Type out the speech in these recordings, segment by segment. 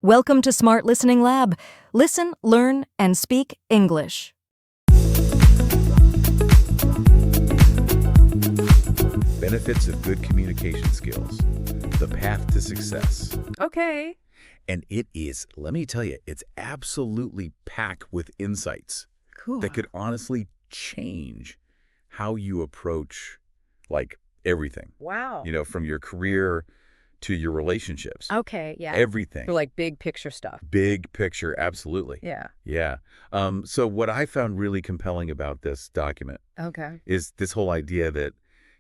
Welcome to Smart Listening Lab. Listen, learn, and speak English. Benefits of good communication skills. The path to success. Okay. And it is, let me tell you, it's absolutely packed with insights Cool. that could honestly change how you approach, everything. Wow. From your career to your relationships. Okay, yeah. Everything. So like big picture stuff. Big picture, absolutely. Yeah. Yeah. So what I found really compelling about this document Okay. is this whole idea that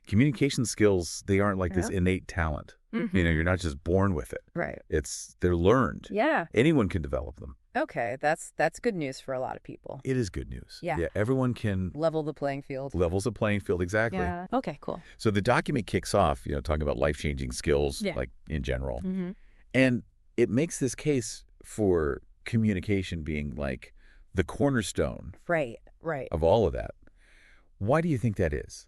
communication skills, they aren't like this Yeah. innate talent. Mhm. You're not just born with it. Right. They're learned. Yeah. Anyone can develop them. Okay, that's good news for a lot of people. It is good news. Yeah. Everyone can Level the playing field. levels the playing field, exactly. Yeah. Okay, cool. So the document kicks off, talking about life-changing skills, Yeah. in general. Mm-hmm. And it makes this case for communication being like the cornerstone Right. of all of that. Why do you think that is?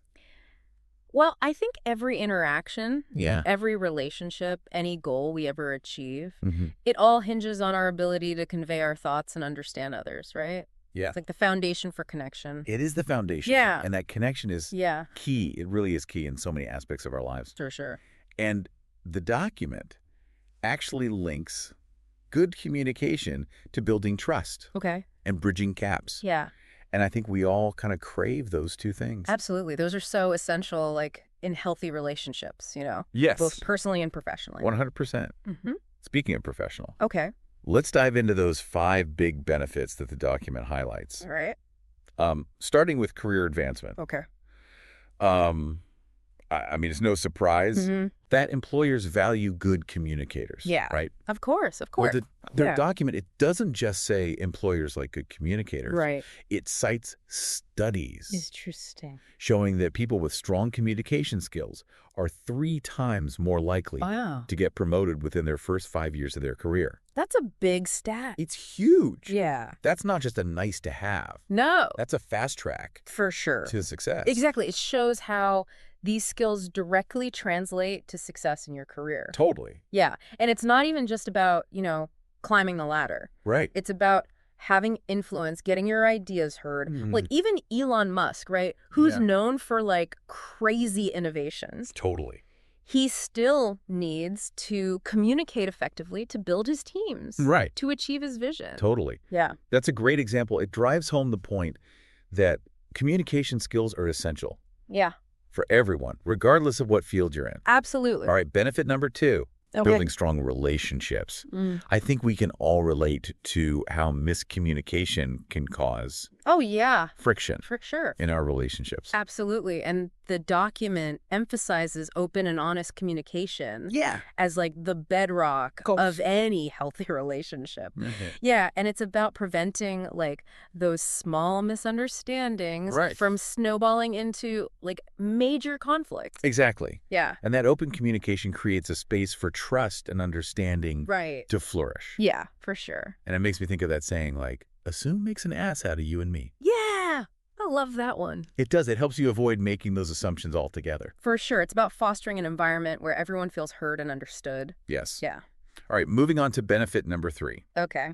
Well, I think every interaction, Yeah. every relationship, any goal we ever achieve, Mm-hmm. it all hinges on our ability to convey our thoughts and understand others, right? Yeah. It's like the foundation for connection. It is the foundation. Yeah. And that connection is Yeah, key. It really is key in so many aspects of our lives. for sure. And the document actually links good communication to building trust Okay. and bridging gaps. Yeah. And I think we all kind of crave those two things. Absolutely. Those are so essential, like, in healthy relationships, Yes. both personally and professionally. 100%. Mm-hmm. Speaking of professional, Okay. let's dive into those 5 big benefits that the document highlights. All right. Starting with career advancement. Okay. I mean, it's no surprise Mm-hmm. that employers value good communicators. Yeah. Right? Of course. Of Well, course. their Yeah. document, it doesn't just say employers like good communicators. Right. It cites studies Interesting. showing that people with strong communication skills are 3 times more likely Wow. to get promoted within their first 5 years of their career. That's a big stat. It's huge. Yeah. That's not just a nice to have. No. That's a fast track For sure. to success. Exactly. It shows how these skills directly translate to success in your career. Totally. Yeah. And it's not even just about, climbing the ladder. Right. It's about having influence, getting your ideas heard. Mhm. Like even Elon Musk, right? Who's Yeah. known for like crazy innovations. Totally. He still needs to communicate effectively to build his teams. Right. To achieve his vision. Totally. Yeah. That's a great example. It drives home the point that communication skills are essential Yeah. for everyone, regardless of what field you're in. Absolutely. All right, benefit number 2, Okay. building strong relationships. Mm. I think we can all relate to how miscommunication can cause Oh, yeah. friction For sure. in our relationships. Absolutely. And the document emphasizes open and honest communication Yeah. as like the bedrock Course. of any healthy relationship. Yeah, and it's about preventing like those small misunderstandings Right. from snowballing into like major conflicts. Exactly. Yeah, And that open communication creates a space for trust and understanding right. to flourish. Yeah, for sure. And it makes me think of that saying, assume makes an ass out of you and me. Yeah, I love that one. It does. It helps you avoid making those assumptions altogether. For sure. It's about fostering an environment where everyone feels heard and understood. Yes. Yeah. All right, moving on to benefit number 3. Okay.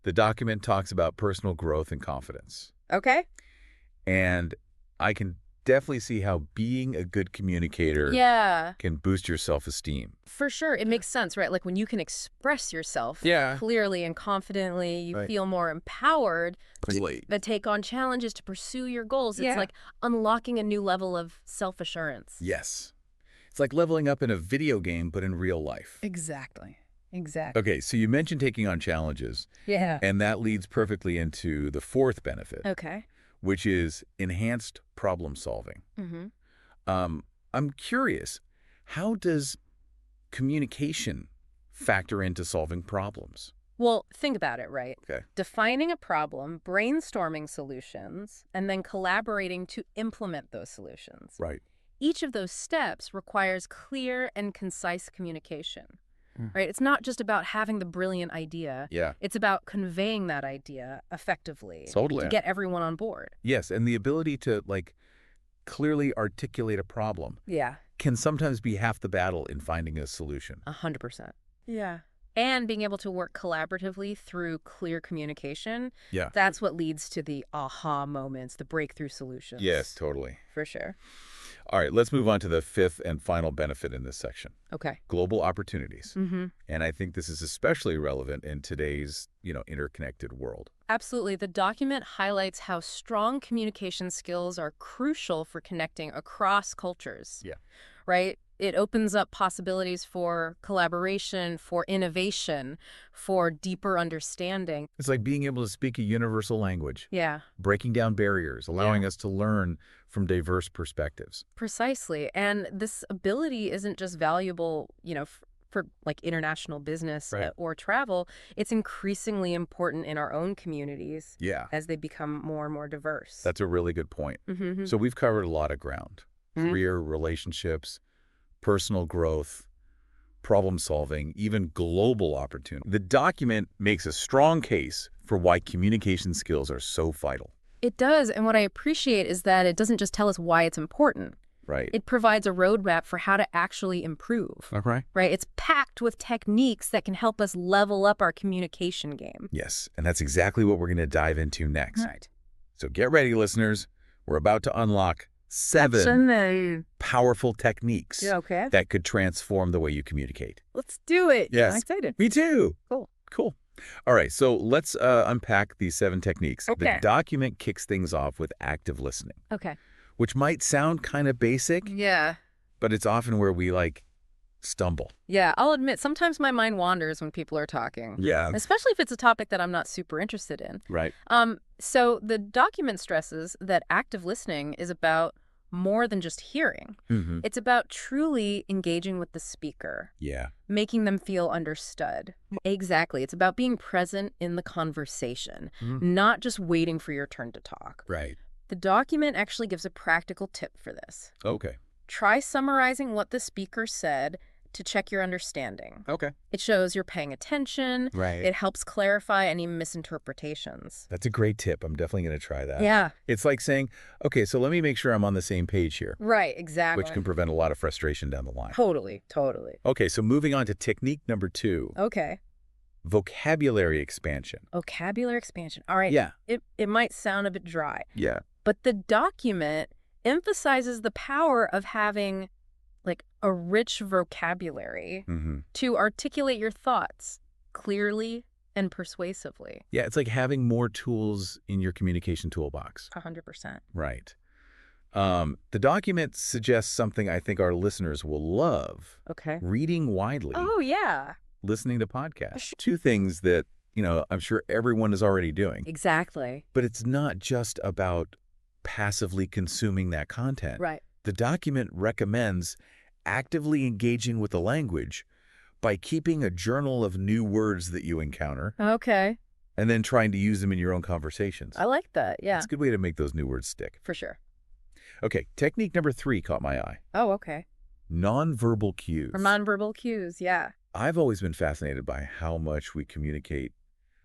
The document talks about personal growth and confidence. Okay. And I can definitely see how being a good communicator Yeah. can boost your self-esteem. For sure. It makes sense, right? Like when you can express yourself Yeah. clearly and confidently, you Right. feel more empowered Totally. to take on challenges, to pursue your goals. It's Yeah. like unlocking a new level of self-assurance. Yes. It's like leveling up in a video game, but in real life. Exactly. Exactly. Okay, so you mentioned taking on challenges, Yeah. and that leads perfectly into the 4th benefit, Okay. which is enhanced problem solving. Mm-hmm. I'm curious, how does communication factor into solving problems? Well, think about it, right? Okay. Defining a problem, brainstorming solutions, and then collaborating to implement those solutions. Right. Each of those steps requires clear and concise communication, Mm. right? It's not just about having the brilliant idea. Yeah. It's about conveying that idea effectively Totally. to get everyone on board. Yes, and the ability to, clearly articulate a problem Yeah, can sometimes be half the battle in finding a solution. 100%. Yeah. and being able to work collaboratively through clear communication, Yeah. that's what leads to the aha moments, the breakthrough solutions. Yes, totally. For sure. All right, let's move on to the fifth and final benefit in this section. Okay. Global opportunities. Mm-hmm. And I think this is especially relevant in today's, interconnected world. Absolutely. The document highlights how strong communication skills are crucial for connecting across cultures. Yeah. Right? It opens up possibilities for collaboration, for innovation, for deeper understanding. It's like being able to speak a universal language, Yeah, breaking down barriers, allowing us to learn from diverse perspectives. precisely. And this ability isn't just valuable, for like international business Right. or travel. It's increasingly important in our own communities Yeah, as they become more and more diverse. that's a really good point. Mm-hmm. So we've covered a lot of ground. Mhm. Career, relationships, personal growth, problem solving, even global opportunity. The document makes a strong case for why communication skills are so vital. It does. And what I appreciate is that it doesn't just tell us why it's important. Right. It provides a roadmap for how to actually improve. Okay. Right? It's packed with techniques that can help us level up our communication game. Yes, and that's exactly what we're going to dive into next. Right. So get ready, listeners. We're about to unlock 7 powerful techniques Okay. that could transform the way you communicate. Let's do it. Yes. I'm excited. Me too. Cool. All right, so let's unpack these 7 techniques. Okay. The document kicks things off with active listening, Okay. which might sound kind of basic, Yeah. but it's often where we, stumble. Yeah. I'll admit, sometimes my mind wanders when people are talking. Yeah. Especially if it's a topic that I'm not super interested in. Right. So the document stresses that active listening is about more than just hearing. Mm-hmm. It's about truly engaging with the speaker, Yeah. making them feel understood. Exactly. It's about being present in the conversation, not just waiting for your turn to talk. Right. The document actually gives a practical tip for this. Okay. Try summarizing what the speaker said to check your understanding. Okay. It shows you're paying attention. Right. It helps clarify any misinterpretations. That's a great tip. I'm definitely going to try that. Yeah. It's like saying, okay, so let me make sure I'm on the same page here, Right, exactly. which can prevent a lot of frustration down the line. Totally. Okay, so moving on to technique number 2, Okay. vocabulary expansion. Vocabulary expansion. All right. Yeah. It might sound a bit dry, Yeah. but the document emphasizes the power of having a rich vocabulary Mm-hmm. to articulate your thoughts clearly and persuasively. Yeah, it's like having more tools in your communication toolbox. 100%. Right. The document suggests something I think our listeners will love. Okay. Reading widely, Oh, yeah. listening to podcasts. 2 things that, I'm sure everyone is already doing. Exactly. But it's not just about passively consuming that content. Right. The document recommends actively engaging with the language by keeping a journal of new words that you encounter Okay. and then trying to use them in your own conversations. I like that. Yeah, It's a good way to make those new words stick. for sure. Okay, technique number 3 caught my eye. Oh, okay. Nonverbal cues. Or nonverbal cues. Yeah. I've always been fascinated by how much we communicate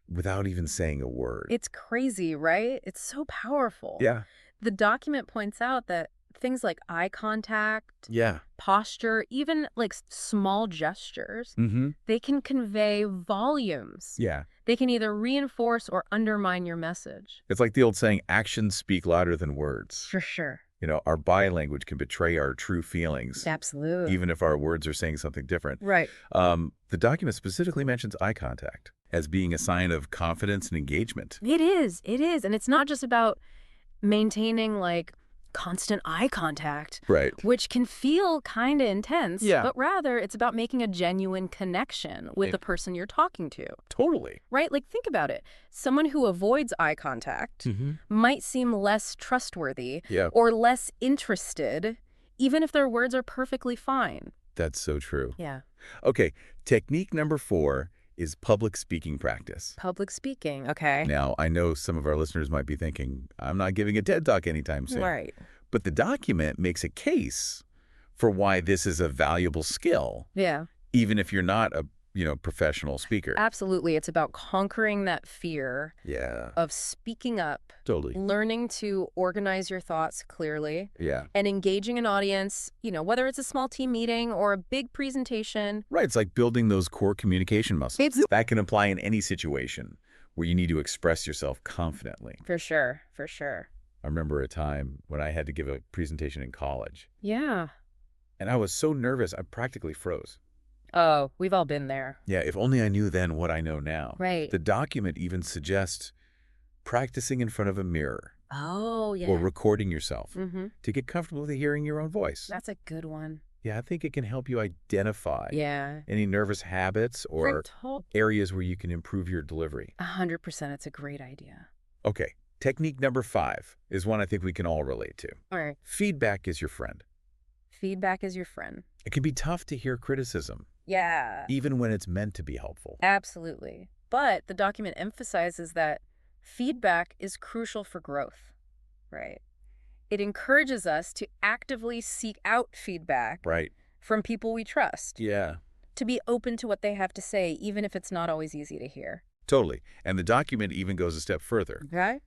without even saying a word. It's crazy, right? It's so powerful. Yeah. The document points out that things like eye contact, Yeah. posture, even small gestures, Mm-hmm. they can convey volumes. Yeah. They can either reinforce or undermine your message. It's like the old saying, actions speak louder than words. For sure. Our body language can betray our true feelings, Absolutely. even if our words are saying something different. Right. The document specifically mentions eye contact as being a sign of confidence and engagement. It is. It is. And it's not just about maintaining constant eye contact, Right. which can feel kind of intense, Yeah. but rather it's about making a genuine connection with the person you're talking to, Totally. right? Think about it. Someone who avoids eye contact Mm-hmm. might seem less trustworthy Yeah. or less interested, even if their words are perfectly fine. That's so true. Yeah. Okay, technique number 4 is public speaking practice. Public speaking. Okay. Now, I know some of our listeners might be thinking, I'm not giving a TED Talk anytime soon. Right. But the document makes a case for why this is a valuable skill, Yeah. even if you're not a professional speaker. Absolutely. It's about conquering that fear Yeah, of speaking up, totally. learning to organize your thoughts clearly, Yeah. and engaging an audience, whether it's a small team meeting or a big presentation. Right, it's like building those core communication muscles. It's- That can apply in any situation where you need to express yourself confidently. For sure, for sure. I remember a time when I had to give a presentation in college, Yeah. and I was so nervous I practically froze. Oh, we've all been there. Yeah, if only I knew then what I know now. Right. The document even suggests practicing in front of a mirror Oh, yeah. or recording yourself Mm-hmm. to get comfortable with hearing your own voice. That's a good one. Yeah, I think it can help you identify Yeah. any nervous habits or For areas where you can improve your delivery. 100%. It's a great idea. Okay, technique number 5 is one I think we can all relate to. All right. Feedback is your friend. Feedback is your friend. It can be tough to hear criticism, Yeah. even when it's meant to be helpful. Absolutely. But the document emphasizes that feedback is crucial for growth, right? It encourages us to actively seek out feedback Right. from people we trust, Yeah, to be open to what they have to say, even if it's not always easy to hear. totally. And the document even goes a step further Okay?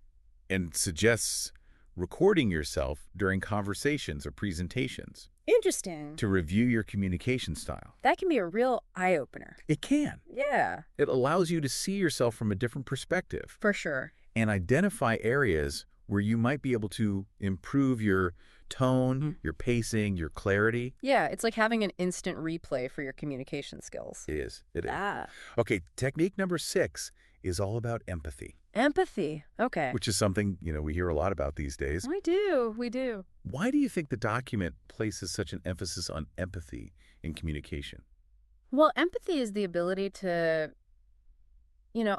and suggests recording yourself during conversations or presentations Interesting. to review your communication style. That can be a real eye-opener. It can. Yeah, It allows you to see yourself from a different perspective for sure. and identify areas where you might be able to improve your tone, your pacing, your clarity. Yeah, it's like having an instant replay for your communication skills. It is. It is. Ah. Okay, technique number 6 is all about empathy, Empathy. Okay. which is something, we hear a lot about these days. We do. We do. Why do you think the document places such an emphasis on empathy in communication? Well, empathy is the ability to,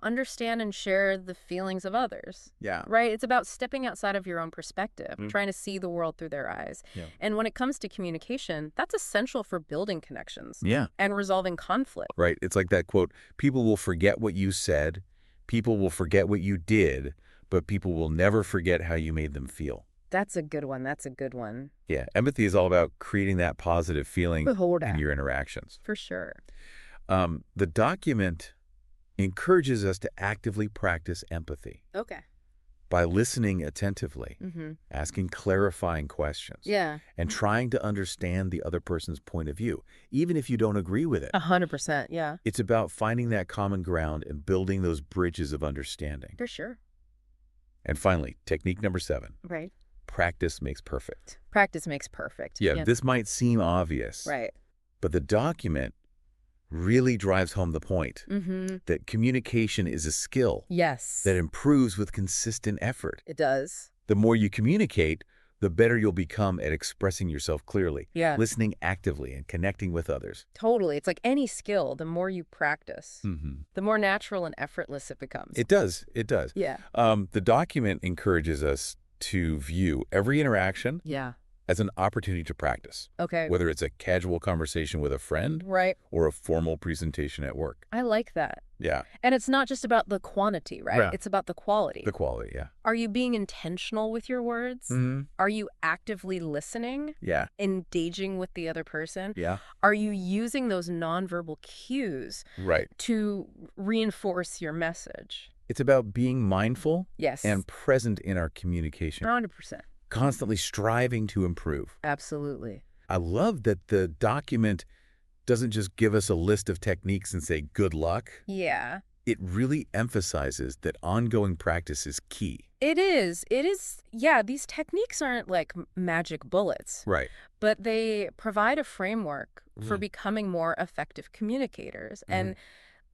understand and share the feelings of others, Yeah. right? It's about stepping outside of your own perspective, Mm. trying to see the world through their eyes. Yeah. And when it comes to communication, that's essential for building connections Yeah. and resolving conflict. Right. It's like that quote, people will forget what you said, people will forget what you did, but people will never forget how you made them feel. That's a good one. That's a good one. Yeah. Empathy is all about creating that positive feeling Hold in on. your interactions. For sure. The document encourages us to actively practice empathy Okay. by listening attentively, Mm-hmm. asking clarifying questions, Yeah. and trying to understand the other person's point of view, even if you don't agree with it. 100%. Yeah. It's about finding that common ground and building those bridges of understanding. For sure. And finally, technique number 7, Right. practice makes perfect. Practice makes perfect. Yeah, this might seem obvious, Right. but the document really drives home the point Mm-hmm. that communication is a skill Yes. that improves with consistent effort. It does. The more you communicate, the better you'll become at expressing yourself clearly, Yeah. listening actively, and connecting with others. Totally. It's like any skill, the more you practice, Mm-hmm. the more natural and effortless it becomes. It does. It does. Yeah. The document encourages us to view every interaction Yeah. as an opportunity to practice, Okay. whether it's a casual conversation with a friend Right. or a formal presentation at work. I like that. Yeah, And it's not just about the quantity, right? Yeah. It's about the quality. the quality, yeah. Are you being intentional with your words? Mm-hmm. Are you actively listening, Yeah, engaging with the other person? yeah, Are you using those nonverbal cues right. to reinforce your message? It's about being mindful Yes. and present in our communication, 100%. constantly striving to improve. Absolutely. I love that the document doesn't just give us a list of techniques and say, good luck. Yeah. It really emphasizes that ongoing practice is key. It is. It is. Yeah, these techniques aren't like magic bullets, Right. but they provide a framework for Mhm. becoming more effective communicators. And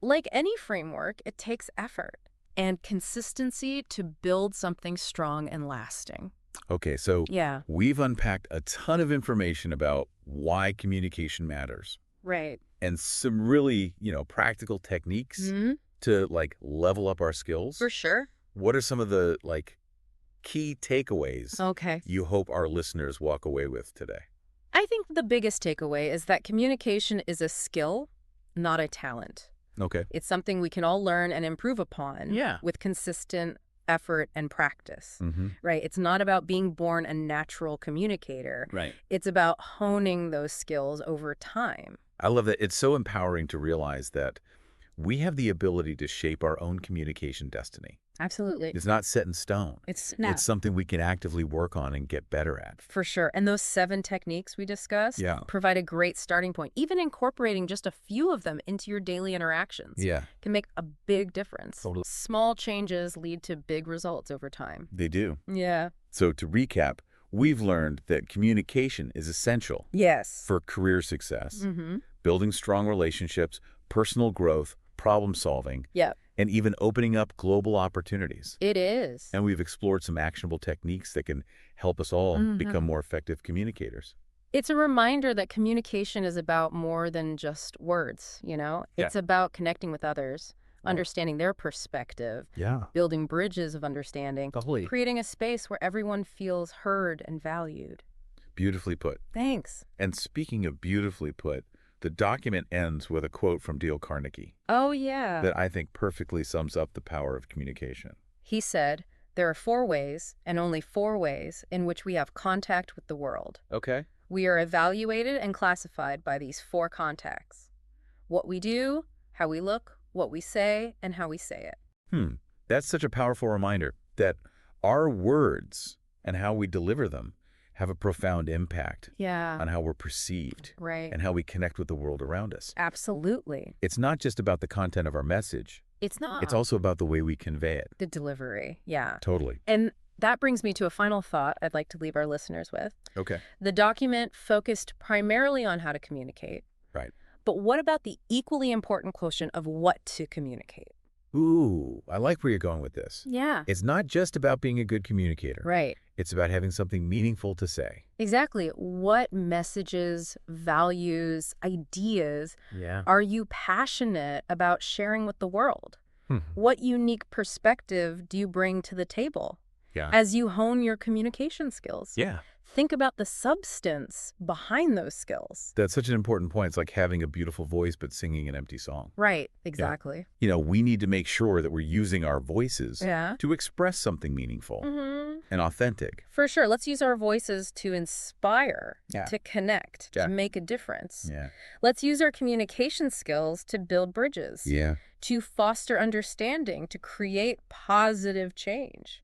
like any framework, it takes effort and consistency to build something strong and lasting. Okay, so Yeah. we've unpacked a ton of information about why communication matters Right. and some really, practical techniques Mm-hmm. to level up our skills. For sure. What are some of the key takeaways Okay. you hope our listeners walk away with today? I think the biggest takeaway is that communication is a skill, not a talent. Okay. It's something we can all learn and improve upon Yeah. with consistent effort and practice. Mm-hmm. Right? It's not about being born a natural communicator. Right. It's about honing those skills over time. I love that. It's so empowering to realize that we have the ability to shape our own communication destiny. Absolutely. It's not set in stone. It's something we can actively work on and get better at. For sure. And those 7 techniques we discussed Yeah. provide a great starting point. Even incorporating just a few of them into your daily interactions Yeah, can make a big difference. Totally. Small changes lead to big results over time. they do. Yeah. So to recap, we've learned that communication is essential Yes. for career success, Mm-hmm. building strong relationships, personal growth, problem solving, Yep. and even opening up global opportunities. It is. And we've explored some actionable techniques that can help us all become more effective communicators. It's a reminder that communication is about more than just words, you know? Yeah. It's about connecting with others, understanding their perspective, Yeah, building bridges of understanding, totally. creating a space where everyone feels heard and valued. Beautifully put. Thanks. And speaking of beautifully put, the document ends with a quote from Dale Carnegie Oh, yeah. that I think perfectly sums up the power of communication. He said, there are 4 ways, and only 4 ways, in which we have contact with the world. Okay. We are evaluated and classified by these 4 contacts: what we do, how we look, what we say, and how we say it. That's such a powerful reminder that our words and how we deliver them have a profound impact Yeah. on how we're perceived Right. and how we connect with the world around us. Absolutely. It's not just about the content of our message. It's not. It's also about the way we convey it. the delivery. Yeah. Totally. And that brings me to a final thought I'd like to leave our listeners with. Okay. The document focused primarily on how to communicate. Right. But what about the equally important quotient of what to communicate? Ooh, I like where you're going with this. Yeah. It's not just about being a good communicator. Right. It's about having something meaningful to say. Exactly. What messages, values, ideas Yeah. are you passionate about sharing with the world? Hmm. What unique perspective do you bring to the table Yeah. as you hone your communication skills? Yeah. Think about the substance behind those skills. That's such an important point. It's like having a beautiful voice but singing an empty song. Right. Exactly. We need to make sure that we're using our voices Yeah. to express something meaningful and authentic. For sure. Let's use our voices to inspire, Yeah. to connect, Yeah. to make a difference. Yeah. Let's use our communication skills to build bridges, Yeah. to foster understanding, to create positive change.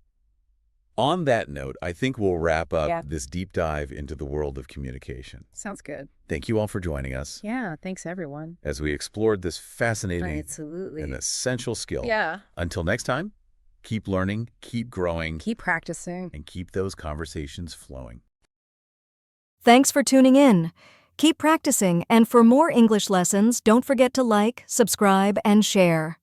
On that note, I think we'll wrap up Yeah. this deep dive into the world of communication. Sounds good. Thank you all for joining us Yeah. Thanks, everyone. as we explored this fascinating Absolutely. and essential skill. Yeah. Until next time, keep learning, keep growing, Keep practicing. and keep those conversations flowing. Thanks for tuning in. Keep practicing, and for more English lessons, don't forget to like, subscribe, and share.